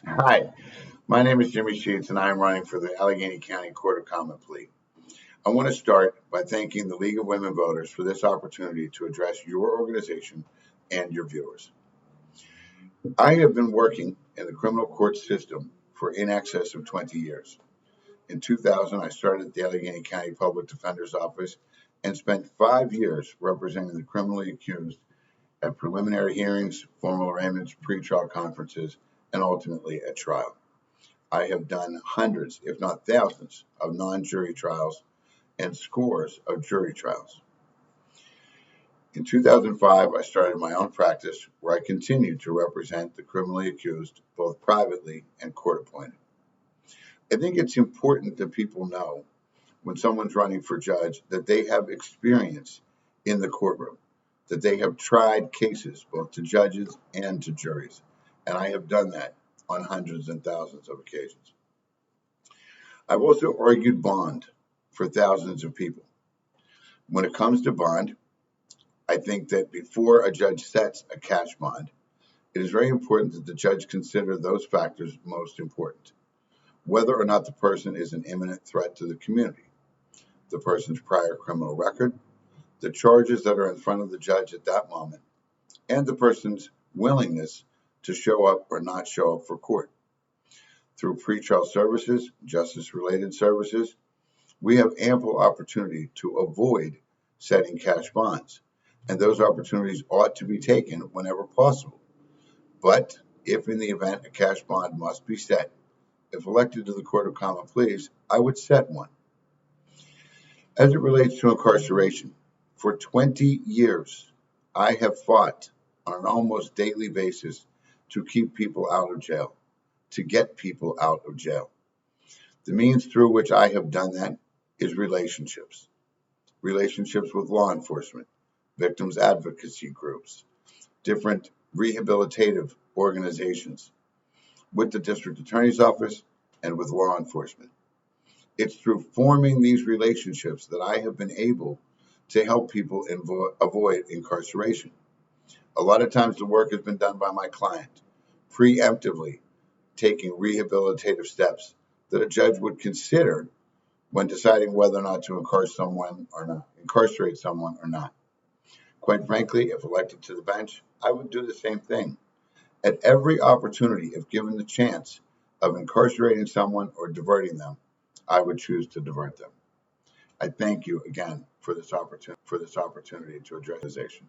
Hi, my name is Jimmy Sheets, and I am running for the Allegheny County Court of Common Pleas. I want to start by thanking the League of Women Voters for this opportunity to address your organization and your viewers. I have been working in the criminal court system for in excess of 20 years. In 2000, I started at the Allegheny County Public Defender's Office and spent 5 years representing the criminally accused at preliminary hearings, formal arraignments, pretrial conferences, and ultimately at trial. I have done hundreds, if not thousands, of non-jury trials and scores of jury trials. In 2005, I started my own practice where I continued to represent the criminally accused, both privately and court-appointed. I think it's important that people know when someone's running for judge that they have experience in the courtroom, that they have tried cases both to judges and to juries, and I have done that on hundreds and thousands of occasions. I've also argued bond for thousands of people. When it comes to bond, I think that before a judge sets a cash bond, it is very important that the judge consider those factors most important. Whether or not the person is an imminent threat to the community, the person's prior criminal record, the charges that are in front of the judge at that moment, and the person's willingness to show up or not show up for court. Through pretrial services, justice-related services, we have ample opportunity to avoid setting cash bonds, and those opportunities ought to be taken whenever possible. But if in the event a cash bond must be set, if elected to the Court of Common Pleas, I would set one. As it relates to incarceration, for 20 years, I have fought on an almost daily basis to keep people out of jail, to get people out of jail. The means through which I have done that is relationships with law enforcement, victims advocacy groups, different rehabilitative organizations, with the district attorney's office, and with law enforcement. It's through forming these relationships that I have been able to help people avoid incarceration. A lot of times the work has been done by my client, preemptively taking rehabilitative steps that a judge would consider when deciding whether or not to incarcerate someone or not. Quite frankly, if elected to the bench, I would do the same thing. At every opportunity, if given the chance of incarcerating someone or diverting them, I would choose to divert them. I thank you again for this opportunity to address this issue.